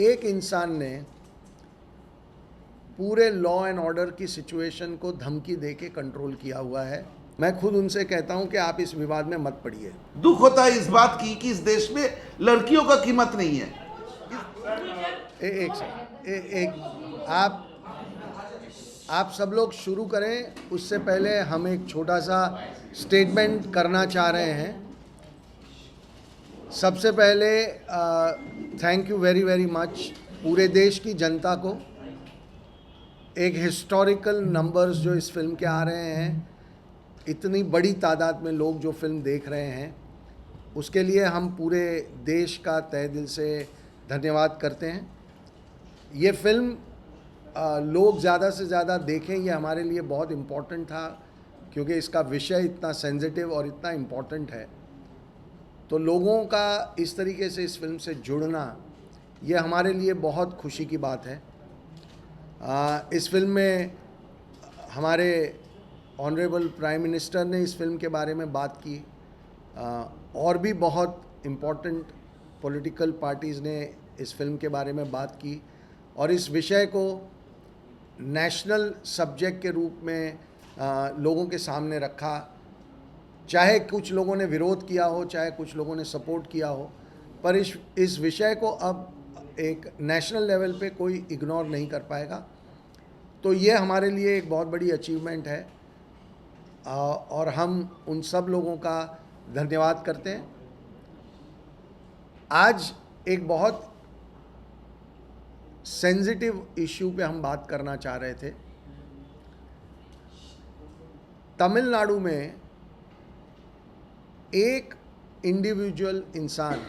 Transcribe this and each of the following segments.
एक इंसान ने पूरे लॉ एंड ऑर्डर की सिचुएशन को धमकी दे के कंट्रोल किया हुआ है। मैं खुद उनसे कहता हूं कि आप इस विवाद में मत पड़िए। दुख होता है इस बात की कि इस देश में लड़कियों का कीमत नहीं है। एक सेकंड, एक आप सब लोग शुरू करें, उससे पहले हम एक छोटा सा स्टेटमेंट करना चाह रहे हैं। सबसे पहले thank you very very much पूरे देश की जनता को। एक हिस्टोरिकल नंबर्स जो इस फिल्म के आ रहे हैं, इतनी बड़ी तादाद में लोग जो फिल्म देख रहे हैं, उसके लिए हम पूरे देश का तहे दिल से धन्यवाद करते हैं। ये फिल्म लोग ज़्यादा से ज़्यादा देखें, ये हमारे लिए बहुत इम्पोर्टेंट था, क्योंकि इसका विषय इतना सेंसिटिव और इतना इम्पोर्टेंट है। तो लोगों का इस तरीके से इस फिल्म से जुड़ना, ये हमारे लिए बहुत खुशी की बात है। इस फिल्म में हमारे ऑनरेबल प्राइम मिनिस्टर ने इस फिल्म के बारे में बात की, और भी बहुत इम्पोर्टेंट पॉलिटिकल पार्टीज़ ने इस फिल्म के बारे में बात की, और इस विषय को नेशनल सब्जेक्ट के रूप में लोगों के सामने रखा। चाहे कुछ लोगों ने विरोध किया हो, चाहे कुछ लोगों ने सपोर्ट किया हो, पर इस विषय को अब एक नेशनल लेवल पे कोई इग्नोर नहीं कर पाएगा। तो ये हमारे लिए एक बहुत बड़ी अचीवमेंट है, और हम उन सब लोगों का धन्यवाद करते हैं। आज एक बहुत सेंसिटिव इश्यू पे हम बात करना चाह रहे थे। तमिलनाडु में एक इंडिविजुअल इंसान,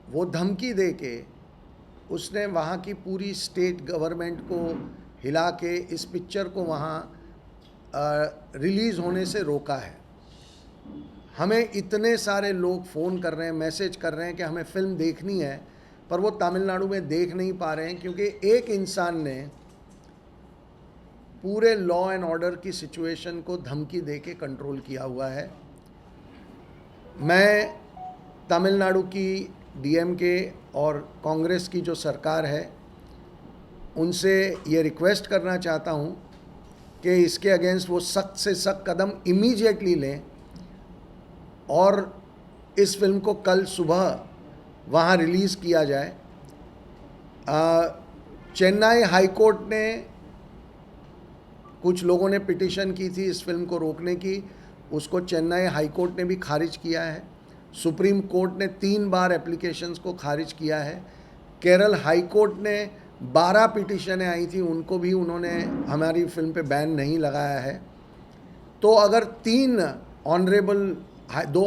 वो धमकी दे के उसने वहाँ की पूरी स्टेट गवर्नमेंट को हिला के इस पिक्चर को वहाँ रिलीज़ होने से रोका है। हमें इतने सारे लोग फ़ोन कर रहे हैं, मैसेज कर रहे हैं कि हमें फ़िल्म देखनी है, पर वो तमिलनाडु में देख नहीं पा रहे हैं, क्योंकि एक इंसान ने पूरे लॉ एंड ऑर्डर की सिचुएशन को धमकी दे के कंट्रोल किया हुआ है। मैं तमिलनाडु की डीएमके और कांग्रेस की जो सरकार है, उनसे ये रिक्वेस्ट करना चाहता हूँ कि इसके अगेंस्ट वो सख्त से सख्त कदम इमीडिएटली लें, और इस फिल्म को कल सुबह वहाँ रिलीज़ किया जाए। चेन्नई हाई कोर्ट ने, कुछ लोगों ने पिटीशन की थी इस फिल्म को रोकने की, उसको चेन्नई हाई कोर्ट ने भी खारिज किया है। सुप्रीम कोर्ट ने 3 बार एप्लीकेशंस को खारिज किया है। केरल हाई कोर्ट ने 12 पिटीशनें आई थी, उनको भी उन्होंने हमारी फिल्म पे बैन नहीं लगाया है। तो अगर 2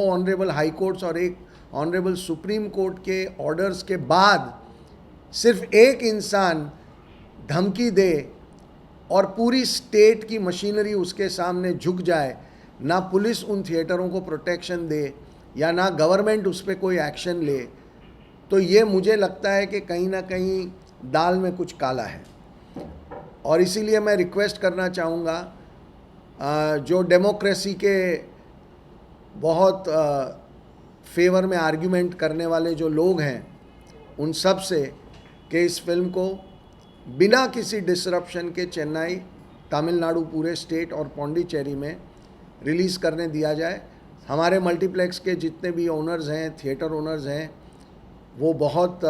ऑनरेबल हाई कोर्ट्स और एक ऑनरेबल सुप्रीम कोर्ट के ऑर्डर्स के बाद सिर्फ एक इंसान धमकी दे और पूरी स्टेट की मशीनरी उसके सामने झुक जाए, ना पुलिस उन थिएटरों को प्रोटेक्शन दे या ना गवर्नमेंट उस पर कोई एक्शन ले, तो ये मुझे लगता है कि कहीं ना कहीं दाल में कुछ काला है। और इसीलिए मैं रिक्वेस्ट करना चाहूँगा जो डेमोक्रेसी के बहुत फेवर में आर्ग्यूमेंट करने वाले जो लोग हैं, उन सब से कि इस फिल्म को बिना किसी डिसरप्शन के चेन्नई, तमिलनाडु पूरे स्टेट और पौंडीचेरी में रिलीज़ करने दिया जाए। हमारे मल्टीप्लेक्स के जितने भी ओनर्स हैं, थिएटर ओनर्स हैं, वो बहुत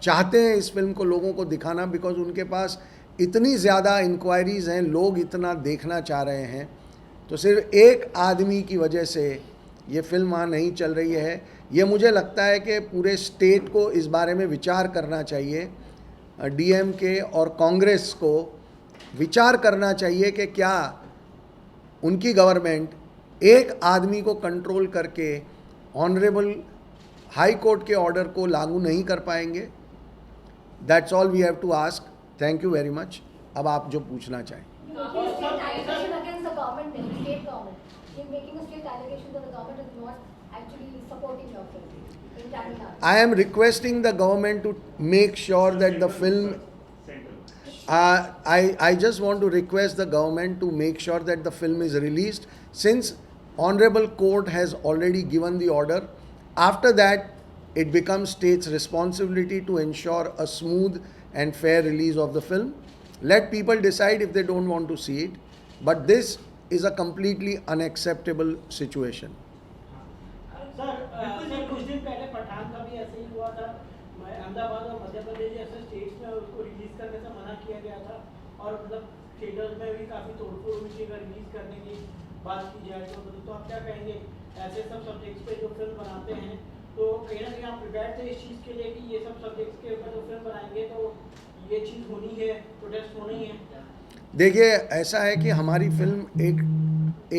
चाहते हैं इस फिल्म को लोगों को दिखाना, बिकॉज उनके पास इतनी ज़्यादा इंक्वायरीज़ हैं, लोग इतना देखना चाह रहे हैं। तो सिर्फ एक आदमी की वजह से ये फिल्म वहाँ नहीं चल रही है। ये मुझे लगता है कि पूरे स्टेट को इस बारे में विचार करना चाहिए। डीएमके और कांग्रेस को विचार करना चाहिए कि क्या उनकी गवर्नमेंट एक आदमी को कंट्रोल करके ऑनरेबल हाई कोर्ट के ऑर्डर को लागू नहीं कर पाएंगे। That's all we have to ask. Thank you very much. अब आप जो पूछना चाहें। I am requesting the government to make sure that the film. I just want to request the government to make sure that the film is released, since Honorable Court has already given the order. After that, it becomes state's responsibility to ensure a smooth and fair release of the film. Let people decide if they don't want to see it, but this is a completely unacceptable situation. Sir कुछ दिन पहले पठान का भी ऐसे ही हुआ था। अहमदाबाद और मध्य प्रदेश जैसे स्टेट्स में उसको रिलीज करने से मना किया गया था और मतलब थिएटर्स में भी काफ़ी तोड़फोड़ हुई थी। अगर रिलीज करने की बात की जाए तो आप क्या कहेंगे ऐसे सब सब्जेक्ट्स पे जो फिल्म बनाते हैं, तो कहीं ना कहीं आप प्रिपेयर थे इस चीज़ के लिए कि ये सब सब्जेक्ट्स के ऊपर जो फिल्म बनाएंगे तो ये चीज़ होनी है, प्रोटेस्ट होनी है? देखिए, ऐसा है कि हमारी फिल्म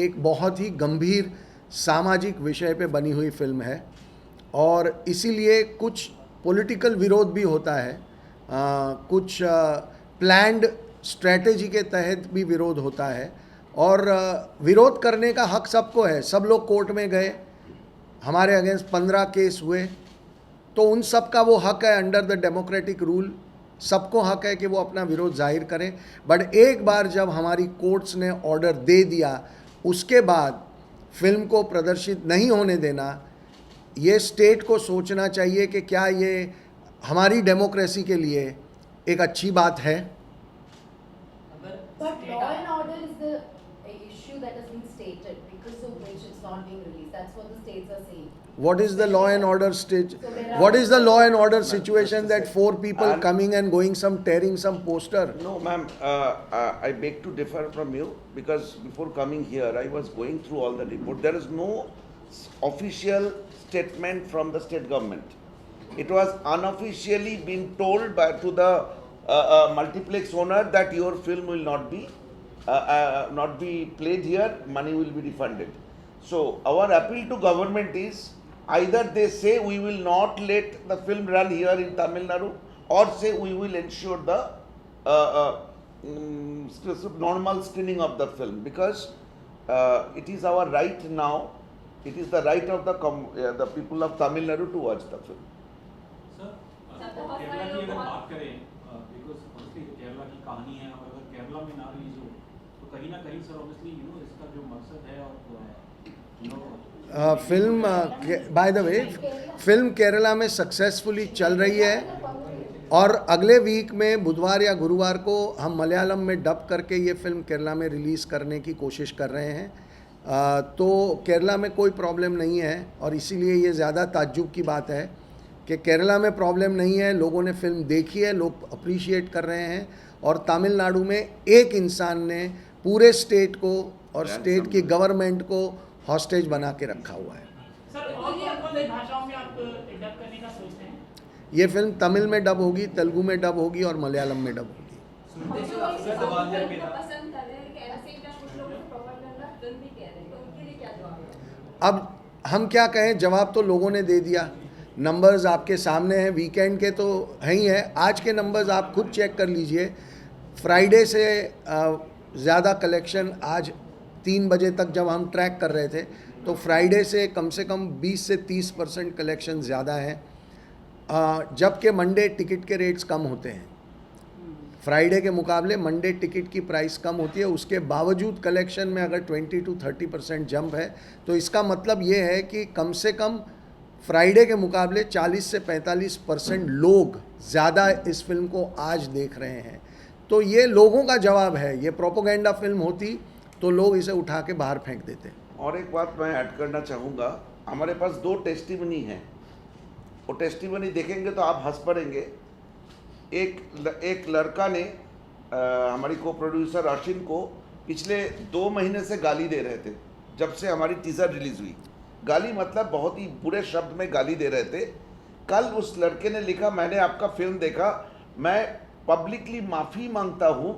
एक बहुत ही गंभीर सामाजिक विषय पे बनी हुई फिल्म है और इसीलिए कुछ पॉलिटिकल विरोध भी होता है, कुछ प्लान्ड स्ट्रैटेजी के तहत भी विरोध होता है और विरोध करने का हक सबको है। सब लोग कोर्ट में गए, हमारे अगेंस्ट 15 केस हुए, तो उन सब का वो हक है अंडर द डेमोक्रेटिक रूल। सबको हक है कि वो अपना विरोध जाहिर करें, बट एक बार जब हमारी कोर्ट्स ने ऑर्डर दे दिया उसके बाद फिल्म को प्रदर्शित नहीं होने देना, ये स्टेट को सोचना चाहिए कि क्या ये हमारी डेमोक्रेसी के लिए एक अच्छी बात है। But law and order is the issue that has been stated, because of which it's not being released. That's what the states are saying. What is the law and order state? What is the law and order situation that 4 people coming and going, some tearing some poster? No, ma'am, I beg to differ from you because before coming here, I was going through all the report. There is no official statement from the state government. It was unofficially been told to the multiplex owner that your film will not be played here, money will be refunded. So our appeal to government is either they say we will not let the film run here in Tamil Nadu, or say we will ensure the normal screening of the film, because it is our right now, it is the right of the people of Tamil Nadu to watch the film. Sir Kerala की अगर बात करें, because obviously Kerala की कहानी है और अगर केरला में ना रिलीज हो तो कहीं ना कहीं सर ऑब्वियसली इसका जो मकसद है और film by the way film Kerala में सक्सेसफुली चल रही है और अगले वीक में बुधवार या गुरुवार को हम मलयालम में डब करके ये फिल्म केरला में रिलीज़ करने की कोशिश कर रहे हैं। तो केरला में कोई प्रॉब्लम नहीं है और इसीलिए ये ज़्यादा ताज्जुब की बात है कि केरला में प्रॉब्लम नहीं है। लोगों ने फिल्म देखी है, लोग अप्रिशिएट कर रहे हैं और तमिलनाडु में एक इंसान ने पूरे स्टेट को और स्टेट की गवर्नमेंट को हॉस्टेज बना के रखा हुआ है। सर और कौन सी भाषाओं में आप डब करने का सोचते हैं? ये फिल्म तमिल में डब होगी, तेलुगु में डब होगी और मलयालम में डब होगी। अब हम क्या कहें, जवाब तो लोगों ने दे दिया। नंबर्स आपके सामने हैं, वीकेंड के तो हैं ही है। आज के नंबर्स आप खुद चेक कर लीजिए। फ्राइडे से ज़्यादा कलेक्शन आज 3 बजे तक जब हम ट्रैक कर रहे थे तो फ्राइडे से कम 20 से 30% कलेक्शन ज़्यादा है, जबकि मंडे टिकट के रेट्स कम होते हैं। फ्राइडे के मुकाबले मंडे टिकट की प्राइस कम होती है, उसके बावजूद कलेक्शन में अगर 20 to 30% जंप है तो इसका मतलब ये है कि कम से कम फ्राइडे के मुकाबले 40 से 45% लोग ज़्यादा इस फिल्म को आज देख रहे हैं। तो ये लोगों का जवाब है। ये प्रोपोगेंडा फिल्म होती तो लोग इसे उठा के बाहर फेंक देते। और एक बात मैं ऐड करना चाहूँगा, हमारे पास 2 टेस्टिमनी हैं। वो टेस्टिमनी देखेंगे तो आप हंस पड़ेंगे। एक लड़का ने हमारी को प्रोड्यूसर अश्विन को पिछले 2 महीने से गाली दे रहे थे जब से हमारी टीजर रिलीज हुई। गाली मतलब बहुत ही बुरे शब्द में गाली दे रहे थे। कल उस लड़के ने लिखा, मैंने आपका फिल्म देखा, मैं पब्लिकली माफ़ी मांगता हूँ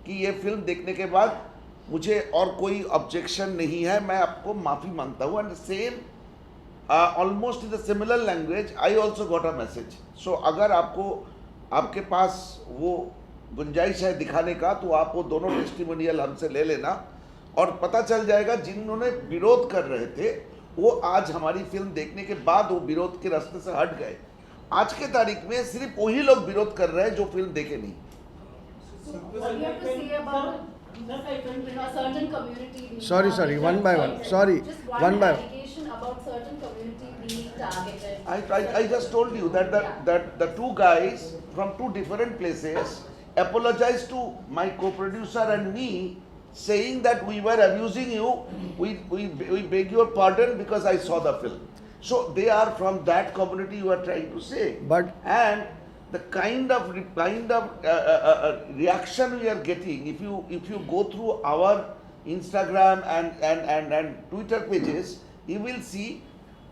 कि ये फिल्म देखने के बाद मुझे और कोई ऑब्जेक्शन नहीं है, मैं आपको माफ़ी मांगता हूँ। And same almost in the similar language I also got a message. So अगर आपके पास वो गुंजाइश है दिखाने का तो आप वो दोनों टेस्टिमोनियल हमसे ले लेना और पता चल जाएगा जिन्होंने विरोध कर रहे थे वो आज हमारी फिल्म देखने के बाद वो विरोध के रास्ते से हट गए। आज के तारीख में सिर्फ वही लोग विरोध कर रहे हैं जो फिल्म देखे नहीं। Just like when a certain community being Sorry, targeted. one by one. Sorry, Just one by one. allegation about certain community being targeted. I just told you that the two guys from two different places apologized to my co-producer and me, saying that we were abusing you. We beg your pardon because I saw the film. So they are from that community you are trying to say. But- and the kind of reaction we are getting, if you go through our Instagram and Twitter pages, you will see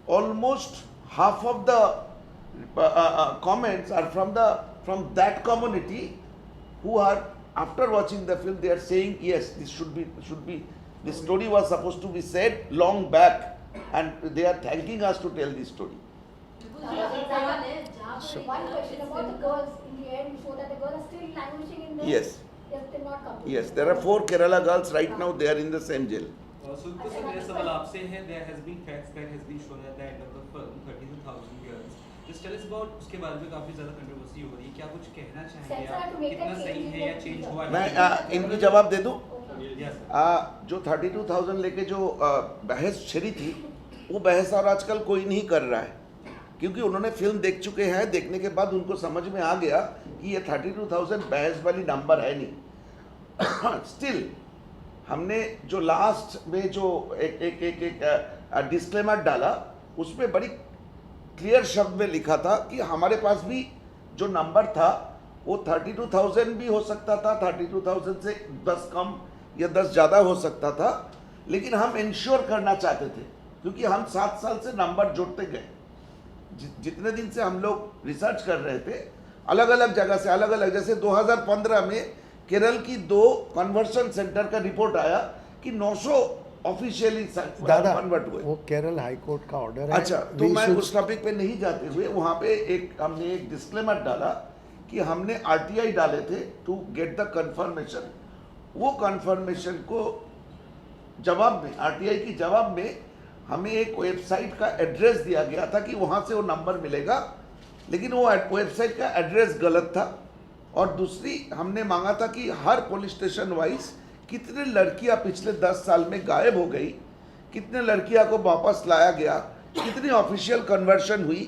almost half of the comments are from that community, who are, after watching the film, they are saying yes, this should be this story was supposed to be said long back, and they are thanking us to tell this story. One question about the girls. In the end, you show that the girls are still languishing in the. Yes. Yes, they're not completely. Yes, there are 4 Kerala girls right now, they are in the same jail. सुनते sir मेरा सवाल आपसे है, there has been facts that has been shown at the end of the film, 32,000 girls. Just tell us about उसके बारे में काफी ज़्यादा कंट्रोवर्सी हो रही है, क्या कुछ कहना चाहेंगे Censor आप, to make कितना that सही change है या in चेंज the हुआ है? मैं इनकी जवाब दे दूं? Yes, sir. जो 32,000 लेके जो बहस छिड़ी थी, वो बहस और आजकल कोई नहीं कर रहा है, क्योंकि उन्होंने फिल्म देख चुके हैं। देखने के बाद उनको समझ में आ गया कि ये 32,000 बहस वाली नंबर है नहीं। स्टिल हमने जो लास्ट में जो एक डिस्क्लेमर डाला, उसमें बड़ी क्लियर शब्द में लिखा था कि हमारे पास भी जो नंबर था वो 32,000 भी हो सकता था, 32,000 से 10 कम या 10 ज़्यादा हो सकता था, लेकिन हम इंश्योर करना चाहते थे, क्योंकि हम 7 साल से नंबर जोड़ते गए। जितने दिन से हम लोग रिसर्च कर रहे थे, अलग अलग जगह से अलग अलग, जैसे 2015 में केरल की 2 कन्वर्शन सेंटर का रिपोर्ट आया कि 900 ऑफिशियली दादा, कन्वर्ट हुए। वो केरल हाई कोर्ट का ऑर्डर है। अच्छा, तो We मैं should- उस टॉपिक पे नहीं जाते हुए वहाँ पे हमने एक डिस्क्लेमर डाला कि हमने RTI डाले थे टू गेट द कंफर्मेशन। वो कंफर्मेशन को जवाब में, RTI की जवाब में हमें एक वेबसाइट का एड्रेस दिया गया था कि वहाँ से वो नंबर मिलेगा, लेकिन वो वेबसाइट का एड्रेस गलत था। और दूसरी हमने मांगा था कि हर पुलिस स्टेशन वाइज कितने लड़कियां पिछले 10 साल में गायब हो गई, कितने लड़कियां को वापस लाया गया, कितनी ऑफिशियल कन्वर्शन हुई,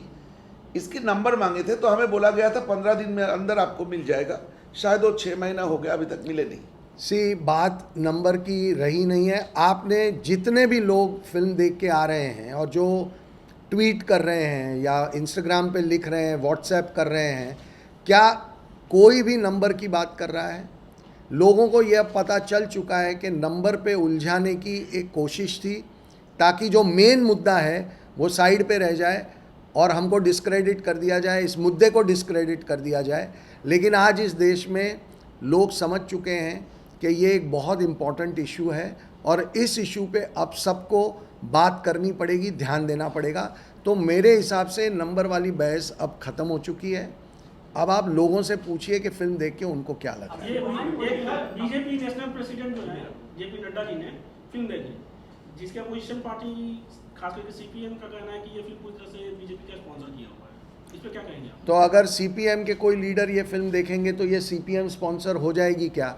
इसके नंबर मांगे थे। तो हमें बोला गया था 15 दिन में अंदर आपको मिल जाएगा। शायद वो 6 महीना हो गया, अभी तक मिले नहीं। सी बात नंबर की रही नहीं है। आपने जितने भी लोग फिल्म देख के आ रहे हैं और जो ट्वीट कर रहे हैं या इंस्टाग्राम पे लिख रहे हैं, व्हाट्सएप कर रहे हैं, क्या कोई भी नंबर की बात कर रहा है? लोगों को यह पता चल चुका है कि नंबर पे उलझाने की एक कोशिश थी, ताकि जो मेन मुद्दा है वो साइड पे रह जाए और हमको डिस्क्रेडिट कर दिया जाए, इस मुद्दे को डिस्क्रेडिट कर दिया जाए। लेकिन आज इस देश में लोग समझ चुके हैं कि ये एक बहुत इम्पॉर्टेंट इशू है और इस इशू पे अब सबको बात करनी पड़ेगी, ध्यान देना पड़ेगा। तो मेरे हिसाब से नंबर वाली बहस अब ख़त्म हो चुकी है। अब आप लोगों से पूछिए कि फिल्म देख के उनको क्या लगा। ये बीजेपी नेशनल प्रेसिडेंट जो है जेपी नड्डा जी ने फिल्म देखी, जिसके अपोजिशन पार्टी खास करके सीपीएम का कहना है कि ये फिल्म पूरी तरह से बीजेपी का स्पॉन्सर किया हुआ है। इस पर क्या कहेंगे आप? तो अगर सीपीएम के कोई लीडर ये फिल्म देखेंगे तो ये सीपीएम स्पॉन्सर हो जाएगी क्या?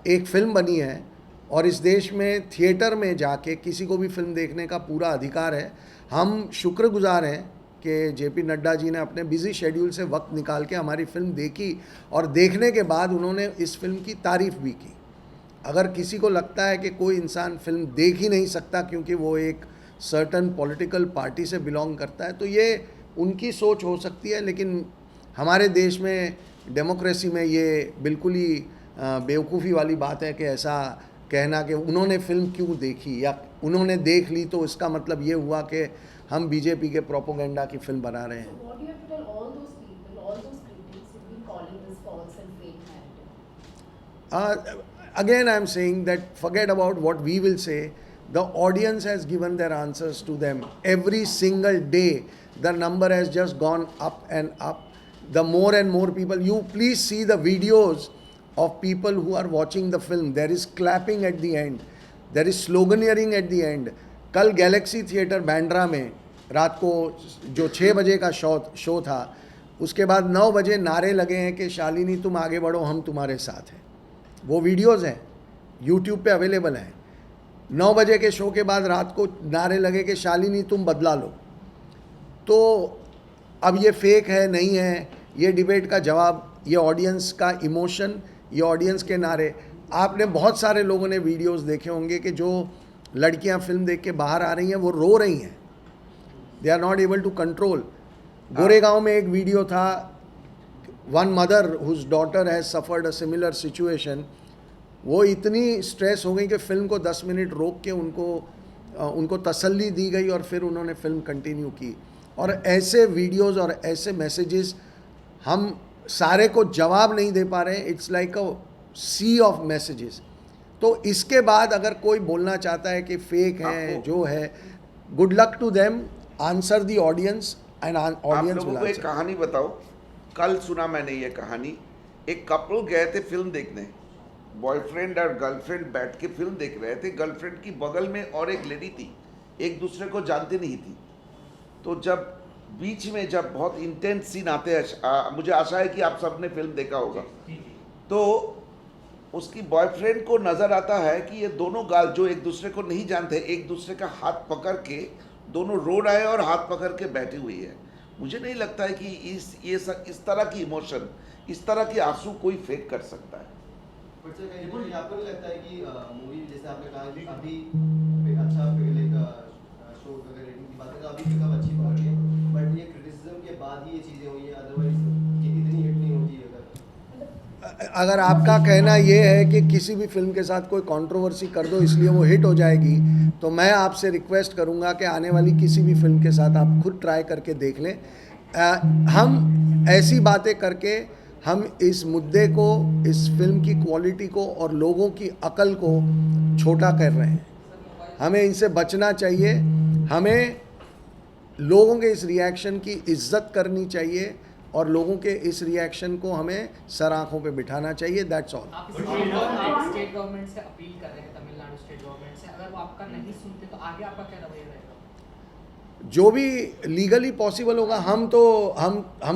एक फिल्म बनी है और इस देश में थिएटर में जाके किसी को भी फिल्म देखने का पूरा अधिकार है। हम शुक्रगुजार हैं कि जेपी नड्डा जी ने अपने बिजी शेड्यूल से वक्त निकाल के हमारी फिल्म देखी और देखने के बाद उन्होंने इस फिल्म की तारीफ़ भी की। अगर किसी को लगता है कि कोई इंसान फिल्म देख ही नहीं सकता क्योंकि वो एक सर्टन पॉलिटिकल पार्टी से बिलोंग करता है, तो ये उनकी सोच हो सकती है। लेकिन हमारे देश में डेमोक्रेसी में ये बिल्कुल ही बेवकूफ़ी वाली बात है कि ऐसा कहना कि उन्होंने फिल्म क्यों देखी या उन्होंने देख ली तो इसका मतलब ये हुआ कि हम बीजेपी के प्रोपोगेंडा की फिल्म बना रहे हैं। So what do you have to tell all those people, all those critics who've been calling this false and fake narrative? Again, I am saying that forget about what we will say. The audience has given their answers to them. Every single day, the number has just gone up and up. The more and more people, you please see the videos of people who are watching the film. There is clapping at the end. There is sloganeering at the end. कल Galaxy theatre Bandra में रात को जो 6 बजे का show था, उसके बाद 9 बजे नारे लगे हैं कि शालिनी तुम आगे बढ़ो, हम तुम्हारे साथ हैं। वो वीडियोस हैं, यूट्यूब पे अवेलेबल हैं। 9 बजे के शो के बाद रात को नारे लगे कि शालिनी तुम बदला लो। तो अब ये फेक है नहीं है, ये डिबेट का जवाब, ये ऑडियंस का इमोशन, ये ऑडियंस के नारे। आपने बहुत सारे लोगों ने वीडियोस देखे होंगे कि जो लड़कियां फिल्म देख के बाहर आ रही हैं वो रो रही हैं, they are not able to control. Goregaon में एक वीडियो था, one mother whose daughter has suffered a similar situation, वो इतनी स्ट्रेस हो गई कि फ़िल्म को 10 मिनट रोक के उनको तसल्ली दी गई और फिर उन्होंने फ़िल्म कंटिन्यू की। और ऐसे वीडियोस और ऐसे मैसेजेस हम सारे को जवाब नहीं दे पा रहे हैं, it's like a sea of messages. तो इसके बाद अगर कोई बोलना चाहता है कि फेक है जो है, good luck to them, answer the audience and आप ऑडियंस लोगों विल को एक आंसर। कहानी बताओ, कल सुना मैंने ये कहानी। एक कपल गए थे फिल्म देखने, बॉयफ्रेंड और गर्लफ्रेंड बैठ के फिल्म देख रहे थे। गर्लफ्रेंड की बगल में और एक लेडी थी, एक दूसरे को जानती नहीं थी। तो जब बीच में जब बहुत इंटेंस सीन आते हैं, मुझे आशा है कि आप सबने फिल्म देखा होगा, तो उसकी बॉयफ्रेंड को नज़र आता है कि ये दोनों गाल जो एक दूसरे को नहीं जानते, एक दूसरे का हाथ पकड़ के दोनों रो रहे हैं और हाथ पकड़ के बैठी हुई है। मुझे नहीं लगता है कि इस तरह की इमोशन, इस तरह के आंसू कोई फेक कर सकता है। बट सर कहीं आपको नहीं लगता है कि मूवी जैसे आपने कहा कि अभी अच्छा पहले का शो अगर रेटिंग की बात करें तो अभी पिकअप अच्छी पकड़ रही है, बट ये क्रिटिसिज्म के बाद ही ये चीज़ें हुई हैं, अदरवाइज ये इतनी हिट नहीं होती अगर आपका कहना ये है कि किसी भी फिल्म के साथ कोई कंट्रोवर्सी कर दो इसलिए वो हिट हो जाएगी, तो मैं आपसे रिक्वेस्ट करूंगा कि आने वाली किसी भी फिल्म के साथ आप खुद ट्राई करके देख लें। हम ऐसी बातें करके हम इस मुद्दे को, इस फिल्म की क्वालिटी को और लोगों की अकल को छोटा कर रहे हैं। हमें इनसे बचना चाहिए, हमें लोगों के इस रिएक्शन की इज्जत करनी चाहिए और लोगों के इस रिएक्शन को हमें सर आँखों पे बिठाना चाहिए। That's all. आप स्टेट गवर्नमेंट से अपील कर रहे हैं, तमिलनाडु स्टेट गवर्नमेंट से, अगर वो आपका नहीं सुनते तो आगे आपका क्या रवैया रहेगा? जो भी लीगली पॉसिबल होगा, हम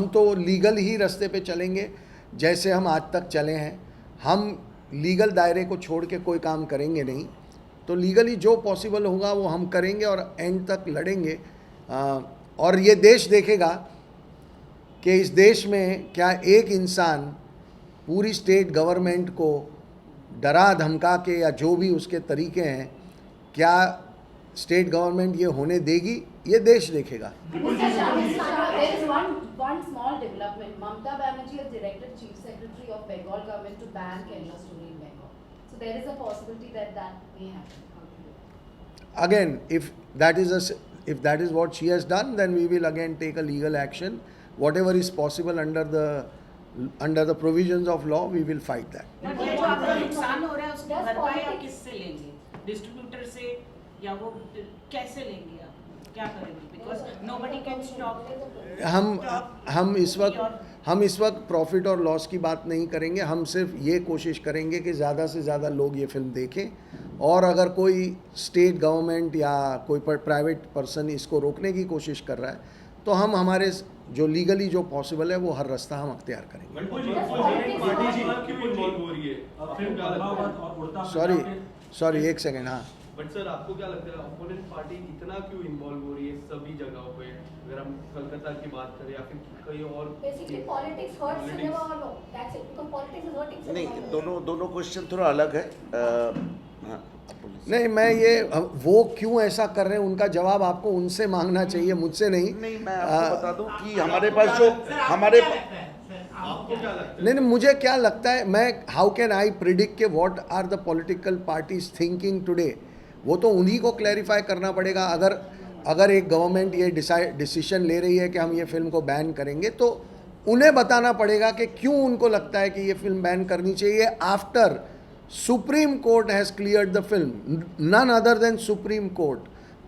तो लीगल ही रास्ते पे चलेंगे जैसे हम आज तक चले हैं। हम लीगल दायरे को छोड़ के कोई काम करेंगे नहीं, तो लीगली जो पॉसिबल होगा वो हम करेंगे और एंड तक लड़ेंगे। और ये देश देखेगा कि इस देश में क्या एक इंसान पूरी स्टेट गवर्नमेंट को डरा धमका के या जो भी उसके तरीके हैं, क्या स्टेट गवर्नमेंट ये होने देगी? ये देश देखेगा। Mr. Shah, there is one small development. Mamata Banerjee has directed Chief Secretary of Bengal government to ban Kerala story in Bengal. So there is a possibility that may happen. Again, if that is what she has done, then we will again take a legal action. Whatever is possible under the provisions of law, we will fight that. But ये जो आपका नुकसान हो रहा है उसकी भरपाई आप किससे लेंगे? डिस्ट्रीब्यूटर से या वो कैसे लेंगे आप? क्या करेंगे? Because nobody can stop. हम इस वक्त प्रॉफिट और लॉस की बात नहीं करेंगे। हम सिर्फ ये कोशिश करेंगे कि ज़्यादा से ज़्यादा लोग ये फिल्म देखें और अगर कोई स्टेट गवर्नमेंट या कोई प्राइवेट पर्सन इसको रोकने की कोशिश कर रहा है तो हम हमारे जो लीगली जो पॉसिबल है वो हर रास्ता हम अख्तियार करेंगे। सॉरी एक सेकेंड। हाँ, बट सर आपको क्या लगता है अपोनेंट पार्टी इतना क्यों इन्वॉल्व हो रही है सभी जगहों पे? अगर हम कलकत्ता की बात करें या फिर कहीं और, Basically, politics hurts cinema or no? That's it. Because politics is hurting cinema. नहीं, दोनों क्वेश्चन थोड़ा अलग है। हाँ, नहीं, मैं ये वो क्यों ऐसा कर रहे हैं उनका जवाब आपको उनसे मांगना चाहिए, मुझसे नहीं। नहीं, मैं आपको बता दूं कि हमारे पास जो हमारे आपको क्या लगता है? नहीं, मुझे क्या लगता है, मैं हाउ कैन आई प्रिडिक्ट के what are the political parties thinking today? वो तो उन्हीं को क्लैरिफाई करना पड़ेगा। अगर एक गवर्नमेंट ये डिसीजन ले रही है कि हम ये फिल्म को बैन करेंगे तो उन्हें बताना पड़ेगा कि क्यों उनको लगता है कि ये फिल्म बैन करनी चाहिए after Supreme Court has cleared the film, none other than Supreme Court.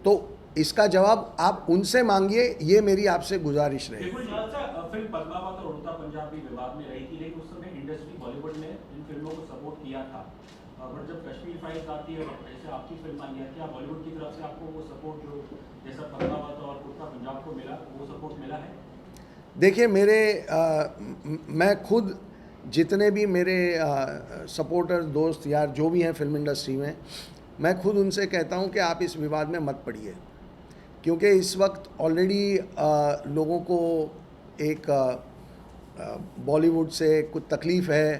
तो इसका जवाब आप उनसे मांगिए, ये मेरी आपसे गुजारिश रहेगी। फिल्म पद्मावत और उड़ता पंजाब भी विवाद में रही थी, लेकिन उस समय इंडस्ट्री बॉलीवुड ने इन फिल्मों को सपोर्ट किया था। बट जब कश्मीर फाइल्स आती है, जैसे आपकी फिल्म आई है, क्या बॉलीवुड की तरफ से आपको वो सपोर्ट जो जैसा पद्मावत और उड़ता पंजाब को मिला वो सपोर्ट मिला है? देखिए, मैं खुद जितने भी मेरे सपोर्टर दोस्त यार जो भी हैं फिल्म इंडस्ट्री में, मैं खुद उनसे कहता हूं कि आप इस विवाद में मत पड़िए, क्योंकि इस वक्त ऑलरेडी लोगों को एक बॉलीवुड से कुछ तकलीफ़ है,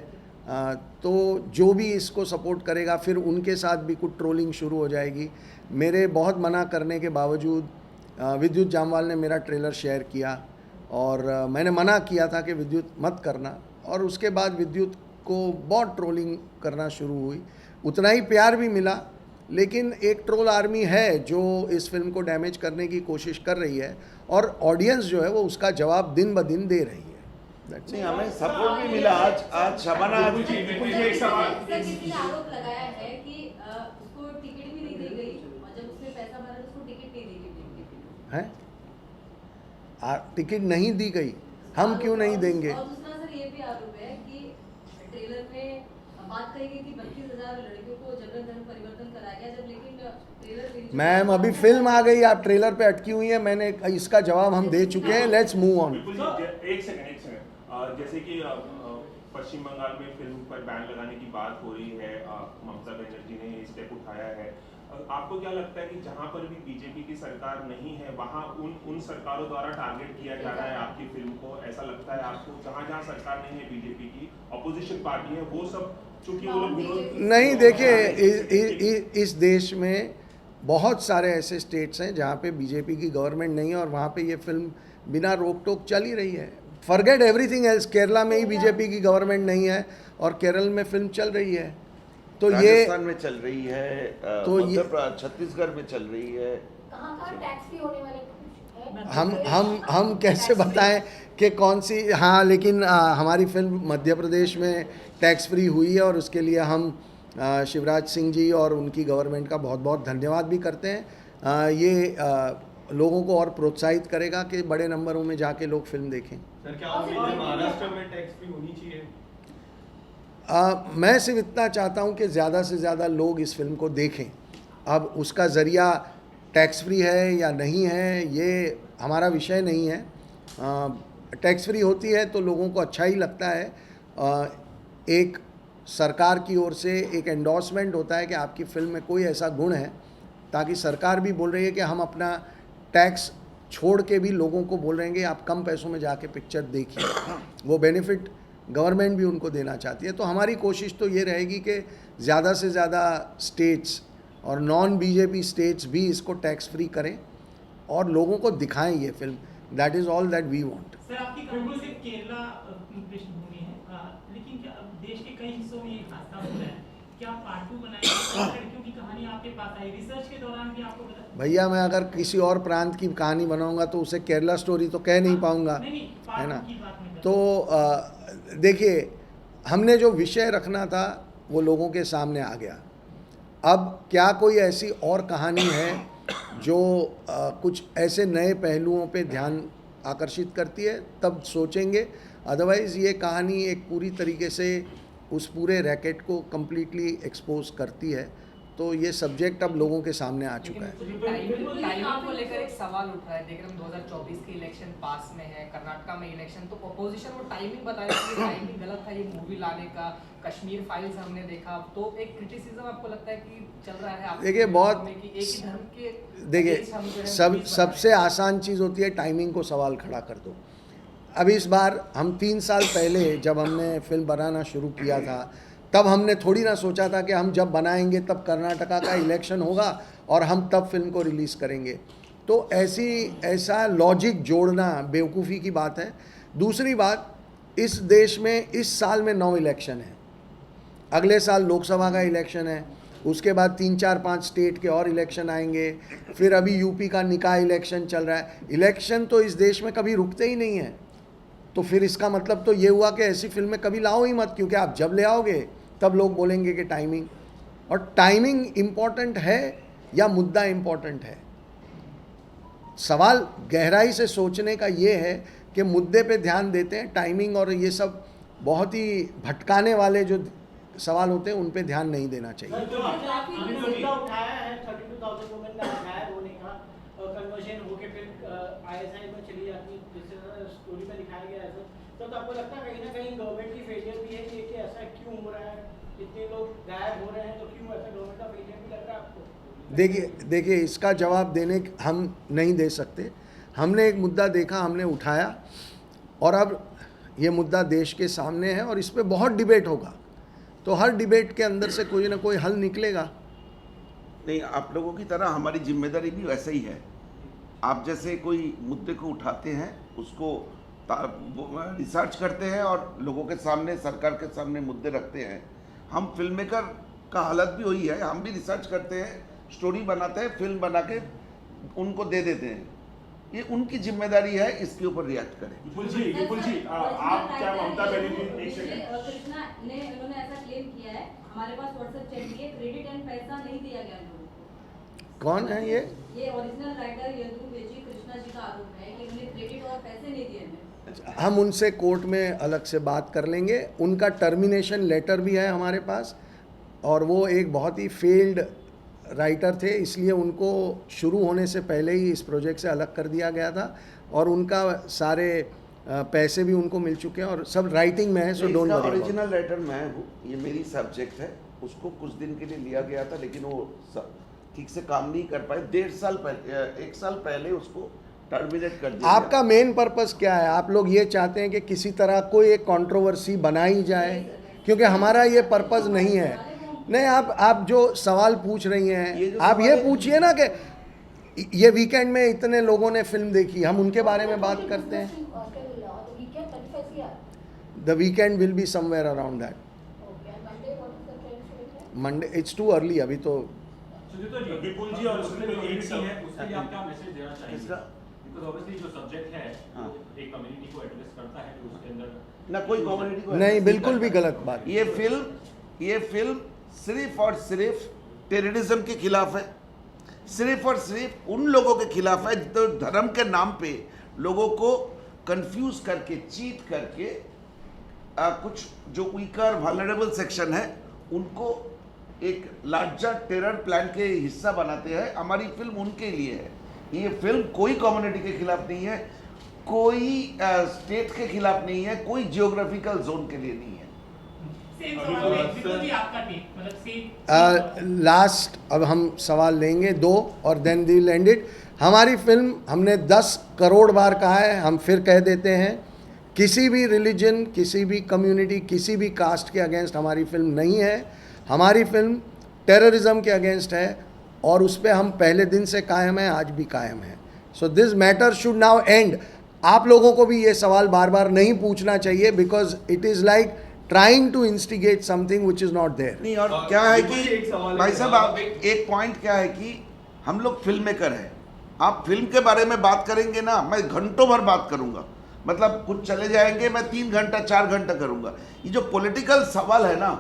तो जो भी इसको सपोर्ट करेगा फिर उनके साथ भी कुछ ट्रोलिंग शुरू हो जाएगी। मेरे बहुत मना करने के बावजूद विद्युत जामवाल ने मेरा ट्रेलर शेयर किया और मैंने मना किया था कि विद्युत मत करना, और उसके बाद विद्युत को बहुत ट्रोलिंग करना शुरू हुई। उतना ही प्यार भी मिला, लेकिन एक ट्रोल आर्मी है जो इस फिल्म को डैमेज करने की कोशिश कर रही है, और ऑडियंस जो है वो उसका जवाब दिन ब दिन दे रही है। That's it. नहीं, हमें सपोर्ट भी मिला। आज शबाना मुझे एक सवाल सर, किसी ने आरोप लगाया है कि उसको टिकट भी नहीं दी गई, और जब उसने पैसा भरा तो उसको टिकट नहीं दी गई। हैं? टिकट नहीं दी गई, हम क्यों नहीं देंगे? और दूसरा सर ये भी आरोप है कि ट्रेलर में बात कही गई थी 32,000 लड़कियों को जेंडर धर्म परिवर्तन कराया गया, जब लेकिन ट्रेलर मैम अभी फिल्म आ गई, आप ट्रेलर पे अटकी हुई है, मैंने इसका जवाब हम दे चुके हैं। Let's move on. एक सेकंड जैसे कि पश्चिम बंगाल में फिल्म पर बैन लगाने की बात हो रही है, ममता बनर्जी ने स्टेप उठाया है। आपको क्या लगता है कि जहां पर भी बीजेपी की सरकार नहीं है वहां उन सरकारों द्वारा टारगेट किया जा रहा है आपकी फिल्म को? ऐसा लगता है आपको जहां जहां सरकार नहीं है बीजेपी की, ऑपोजिशन पार्टी है, वो सब चूंकि वो लोग विरोध नहीं, देखिए इस देश में बहुत सारे ऐसे स्टेट्स हैं जहाँ पे बीजेपी की गवर्नमेंट नहीं है और वहाँ पे ये फिल्म बिना रोक टोक चल ही रही है। फॉरगेट एवरीथिंग एल्स, केरला में ही बीजेपी की गवर्नमेंट नहीं है और केरल में फिल्म चल रही है। तो ये राजस्थान में चल रही है, तो ये छत्तीसगढ़ में चल रही है। कहाँ टैक्स फ्री होने वाले हम कैसे बताएं कि कौन सी? हाँ, लेकिन हमारी फिल्म मध्य प्रदेश में टैक्स फ्री हुई है और उसके लिए हम शिवराज सिंह जी और उनकी गवर्नमेंट का बहुत बहुत धन्यवाद भी करते हैं। ये लोगों को और प्रोत्साहित करेगा कि बड़े नंबरों में जाके लोग फिल्म देखें। सर, क्या महाराष्ट्र में टैक्स फ्री होनी चाहिए? मैं सिर्फ इतना चाहता हूं कि ज़्यादा से ज़्यादा लोग इस फिल्म को देखें। अब उसका ज़रिया टैक्स फ्री है या नहीं है ये हमारा विषय नहीं है। टैक्स फ्री होती है तो लोगों को अच्छा ही लगता है। एक सरकार की ओर से एक एंडोर्समेंट होता है कि आपकी फिल्म में कोई ऐसा गुण है, ताकि सरकार भी बोल रही है कि हम अपना टैक्स छोड़ के भी लोगों को बोल रहे हैं कि आप कम पैसों में जाके पिक्चर देखिए। वो बेनिफिट गवर्नमेंट भी उनको देना चाहती है। तो हमारी कोशिश तो ये रहेगी कि ज़्यादा से ज़्यादा स्टेट्स और नॉन बीजेपी स्टेट्स भी इसको टैक्स फ्री करें और लोगों को दिखाएं ये film. That is all that we want. Sir, आपकी कहानी सिर्फ केरला पृष्ठभूमि है, लेकिन क्या अब देश के कई हिस्सों में ये हादसा हो रहा है, क्या पार्ट 2 बनाएंगे? लड़कियों की कहानी आपके पास आई, रिसर्च के दौरान भी आपको पता? भैया, मैं अगर किसी और प्रांत की कहानी बनाऊंगा तो उसे केरला स्टोरी तो कह नहीं पाऊंगा, नहीं, है ना? की बात नहीं। तो देखिए, हमने जो विषय रखना था वो लोगों के सामने आ गया। अब क्या कोई ऐसी और कहानी है जो कुछ ऐसे नए पहलुओं पे ध्यान आकर्षित करती है, तब सोचेंगे। अदरवाइज़ ये कहानी एक पूरी तरीके से उस पूरे रैकेट को कम्प्लीटली एक्सपोज करती है। तो ये सब्जेक्ट अब लोगों के सामने आ चुका है। टाइमिंग को लेकर एक सवाल उठ रहा है। देख रहे हम 2024 के इलेक्शन पास में है, कर्नाटका में इलेक्शन, तो अपोजिशन वो टाइमिंग बता रही है कि टाइमिंग गलत था ये मूवी लाने का। कश्मीर फाइल्स हमने देखा, तो एक क्रिटिसिज्म आपको लगता है कि चल रहा है? देखिए, बहुत एक ही धर्म के देखिए, सबसे आसान चीज़ होती है टाइमिंग को सवाल खड़ा कर दो। अभी इस बार हम 3 साल पहले जब हमने फिल्म बनाना शुरू किया था, तब हमने थोड़ी ना सोचा था कि हम जब बनाएंगे तब कर्नाटका का इलेक्शन होगा और हम तब फिल्म को रिलीज़ करेंगे। तो ऐसा लॉजिक जोड़ना बेवकूफ़ी की बात है। दूसरी बात, इस देश में इस साल में 9 इलेक्शन है, अगले साल लोकसभा का इलेक्शन है, उसके बाद 3, 4, 5 स्टेट के और इलेक्शन आएंगे, फिर अभी यूपी का निकाय इलेक्शन चल रहा है। इलेक्शन तो इस देश में कभी रुकते ही नहीं हैं। तो फिर इसका मतलब तो ये हुआ कि ऐसी फिल्में कभी लाओ ही मत, क्योंकि आप जब ले आओगे तब लोग बोलेंगे कि टाइमिंग, और टाइमिंग इम्पॉर्टेंट है या मुद्दा इम्पॉर्टेंट है? सवाल गहराई से सोचने का ये है कि मुद्दे पे ध्यान देते हैं, टाइमिंग और ये सब बहुत ही भटकाने वाले जो सवाल होते हैं उन पे ध्यान नहीं देना चाहिए। जो आपने मुद्दा उठाया है 32,000 वुमेन का हायर होने का, कन्वर्जन होके फिर ISI में चली जाती, जिस स्टोरी में दिखाया गया है, तो आपको लगता है कहीं ना कहीं कहीं गवर्नमेंट की फेलियर भी है कि ऐसा क्यों हो रहा है, इतने लोग गायब हो रहे हैं, तो क्यों ऐसा गवर्नमेंट का फेलियर भी लग रहा है आपको? देखिए इसका जवाब देने हम नहीं दे सकते। हमने एक मुद्दा देखा, हमने उठाया, और अब ये मुद्दा देश के सामने है और इस पे बहुत डिबेट होगा। तो हर डिबेट के अंदर से कोई ना कोई हल निकलेगा। नहीं, आप लोगों की तरह हमारी जिम्मेदारी भी वैसे ही है। आप जैसे कोई मुद्दे को उठाते हैं, उसको रिसर्च करते हैं और लोगों के सामने, सरकार के सामने मुद्दे रखते हैं। हम फिल्म मेकर का हालत भी वही है, हम भी रिसर्च करते हैं, स्टोरी बनाते हैं, फिल्म बना के उनको दे देते हैं। ये उनकी जिम्मेदारी है, इसके ऊपर रिएक्ट करें। विपुल जी, आप क्या ममता बनर्जी, एक सेकंड, कृष्णा ने उन्होंने ऐसा क्लेम किया है, हमारे पास व्हाट्सएप चैट भी है, क्रेडिट एंड पैसा नहीं दिया गया लोगों को। कौन है ये? ओरिजिनल राइटर यदुवेची कृष्णा जी का आरोप है कि उन्हें क्रेडिट और पैसे नहीं दिए हैं। हम उनसे कोर्ट में अलग से बात कर लेंगे। उनका टर्मिनेशन लेटर भी है हमारे पास, और वो एक बहुत ही फेल्ड राइटर थे, इसलिए उनको शुरू होने से पहले ही इस प्रोजेक्ट से अलग कर दिया गया था, और उनका सारे पैसे भी उनको मिल चुके हैं और सब राइटिंग में है। So don't worry. Original writer मैं हूँ, ये मेरी सब्जेक्ट है। उसको कुछ दिन के लिए लिया गया था, लेकिन वो ठीक से काम नहीं कर पाए। 1.5 साल पहले उसको टर्मिनेट कर दिया। आपका मेन पर्पस क्या है? आप लोग ये चाहते हैं कि किसी तरह कोई एक कंट्रोवर्सी बनाई जाए, क्योंकि हमारा ये पर्पस नहीं है। नहीं, आप जो सवाल पूछ रही हैं, आप ये पूछिए ना कि ये वीकेंड में इतने लोगों ने फिल्म देखी, हम उनके बारे में बात करते हैं। The weekend will be somewhere around that. Monday it's too early अभी तो। विपुल जी, और उसमें जो एक सी है, उसके लिए आप क्या मैसेज देना चाहेंगे? बिकॉज़ ऑब्वियसली जो सब्जेक्ट है एक कम्युनिटी को एड्रेस करता है, तो उसके अंदर ना कोई कम्युनिटी को नहीं, बिल्कुल भी गलत बात। ये फिल्म सिर्फ और सिर्फ टेररिज्म के खिलाफ है, सिर्फ और सिर्फ उन लोगों के खिलाफ है जो धर्म के नाम पे लोगों को कंफ्यूज करके, चीट करके कुछ जो वीकर वल्नरेबल सेक्शन है उनको एक लार्जर टेरर प्लान के हिस्सा बनाते हैं। हमारी फिल्म उनके लिए है। ये फिल्म कोई कम्युनिटी के खिलाफ नहीं है, कोई स्टेट के खिलाफ नहीं है, कोई जियोग्राफिकल जोन के लिए नहीं है। लास्ट अब हम सवाल लेंगे 2 और then we will end it. हमारी फिल्म, हमने 10 करोड़ बार कहा है, हम फिर कह देते हैं, किसी भी रिलीजन, किसी भी कम्युनिटी, किसी भी कास्ट के अगेंस्ट हमारी फिल्म नहीं है। हमारी फिल्म टेररिज्म के अगेंस्ट है, और उस पर हम पहले दिन से कायम हैं, आज भी कायम हैं। So this matter should now and. आप लोगों को भी ये सवाल बार बार नहीं पूछना चाहिए, because it is like trying to instigate something which is not there. नहीं, और क्या है कि भाई साहब, एक पॉइंट क्या है कि हम लोग फिल्म मेकर हैं। आप फिल्म के बारे में बात करेंगे ना, मैं घंटों भर बात करूंगा, मतलब कुछ चले जाएंगे, मैं 3 घंटा 4 घंटा करूंगा। ये जो पॉलिटिकल सवाल है ना,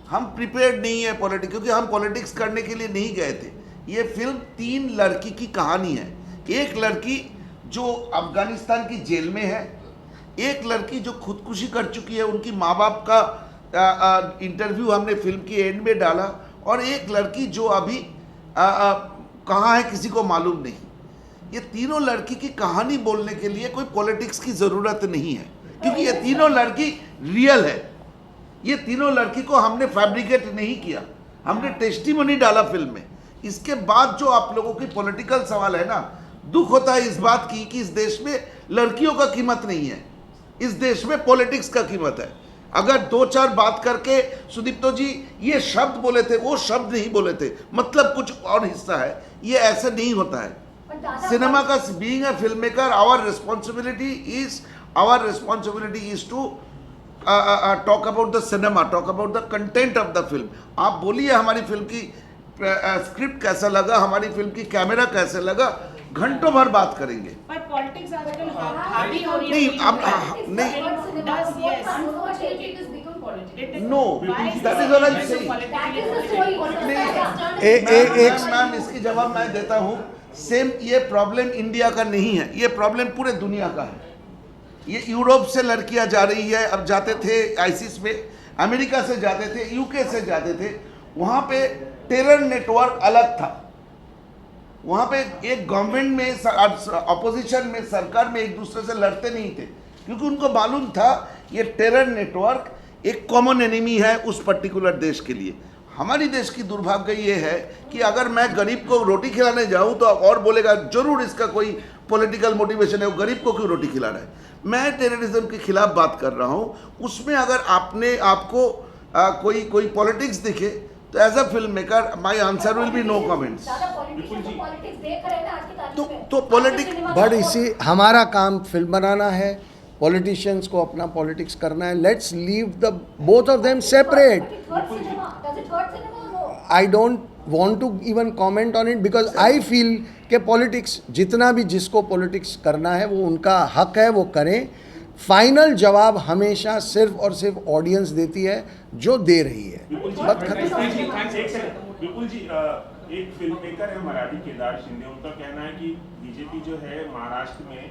हम प्रिपेयर्ड नहीं है पॉलिटिक्स, क्योंकि हम पॉलिटिक्स करने के लिए नहीं गए थे। ये फिल्म 3 लड़की की कहानी है। एक लड़की जो अफगानिस्तान की जेल में है, एक लड़की जो खुदकुशी कर चुकी है, उनकी माँ बाप का इंटरव्यू हमने फिल्म की एंड में डाला, और एक लड़की जो अभी कहाँ है किसी को मालूम नहीं। ये तीनों लड़की की कहानी बोलने के लिए कोई पॉलिटिक्स की ज़रूरत नहीं है, क्योंकि ये तीनों लड़की रियल है। ये तीनों लड़की को हमने फैब्रिकेट नहीं किया, हमने टेस्टिमनी डाला फिल्म में। इसके बाद जो आप लोगों की पॉलिटिकल सवाल है ना, दुख होता है इस बात की कि इस देश में लड़कियों का कीमत नहीं है, इस देश में पॉलिटिक्स का कीमत है। अगर 2-4 बात करके सुदीप्तो जी ये शब्द बोले थे, वो शब्द नहीं बोले थे, मतलब कुछ और हिस्सा है, ये ऐसा नहीं होता है। सिनेमा का being a film maker, our responsibility is to talk about the cinema, talk about the content of the film. आप बोलिए हमारी फिल्म की स्क्रिप्ट कैसा लगा, हमारी फिल्म की कैमरा कैसे लगा, घंटों भर बात करेंगे। पर पॉलिटिक्स आजकल हावी हो रही है। नहीं, अब नहीं, no, that is what I am saying. एक मैम, इसकी जवाब मैं देता हूँ। सेम ये प्रॉब्लम इंडिया का नहीं है, ये प्रॉब्लम पूरे दुनिया का है। ये यूरोप से लड़कियां जा रही है, अब जाते थे आईसिस में, अमेरिका से जाते थे, यूके से जाते थे, वहाँ पे टेरर नेटवर्क अलग था। वहाँ पे एक गवर्नमेंट में, अपोजिशन में, सरकार में एक दूसरे से लड़ते नहीं थे, क्योंकि उनको मालूम था ये टेरर नेटवर्क एक कॉमन एनिमी है उस पर्टिकुलर देश के लिए। हमारी देश की दुर्भाग्य ये है कि अगर मैं गरीब को रोटी खिलाने जाऊं तो और बोलेगा जरूर इसका कोई पॉलिटिकल मोटिवेशन है, वो गरीब को क्यों रोटी खिला रहा है। मैं टेररिज्म के खिलाफ बात कर रहा हूं, उसमें अगर आपको कोई पॉलिटिक्स दिखे तो as a film maker my answer will be no comments. तो पॉलिटिक्स बट इसी हमारा काम फिल्म बनाना है, पॉलिटिशियंस को अपना पॉलिटिक्स करना है। Let's leave the both of them separate. I don't want to even comment on it because I feel कि पॉलिटिक्स जितना भी जिसको पॉलिटिक्स करना है वो उनका हक है, वो करें। फाइनल जवाब हमेशा सिर्फ और सिर्फ ऑडियंस देती है जो दे रही है। बात खत्म। बिल्कुल जी, एक फिल्म मेकर है मराठी केदार शिंदे, उनका कहना है कि बीजेपी जो है महाराष्ट्र में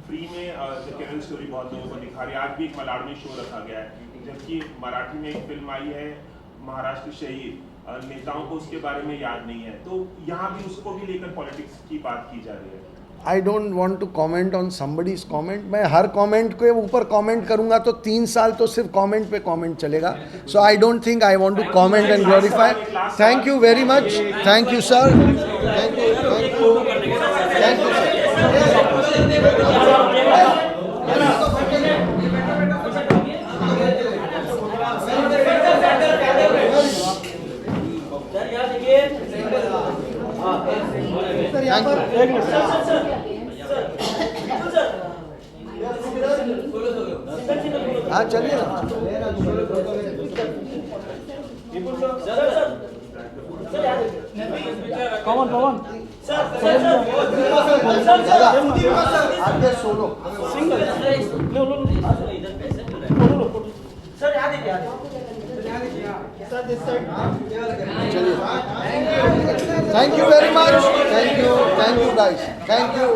फ्री में द केरल स्टोरी बहुत लोगों को दिखा रही है। आज भी एक मलाड में शो रखा गया है, जबकि मराठी में एक फिल्म आई है महाराष्ट्र शहीद, नेताओं को उसके बारे में याद नहीं है। तो यहाँ भी उसको भी लेकर पॉलिटिक्स की बात की जा रही है। I don't want to comment on somebody's comment. मैं हर कॉमेंट के ऊपर कॉमेंट करूंगा तो 3 साल तो सिर्फ कॉमेंट पे कॉमेंट चलेगा। So I don't think I want to comment and glorify. Thank you very much. Thank you sir. Thank you, thank you, thank you sir. हाँ चलिए पवन आगे सोलो चलिए। Thank you very much. Thank you guys. Thank you.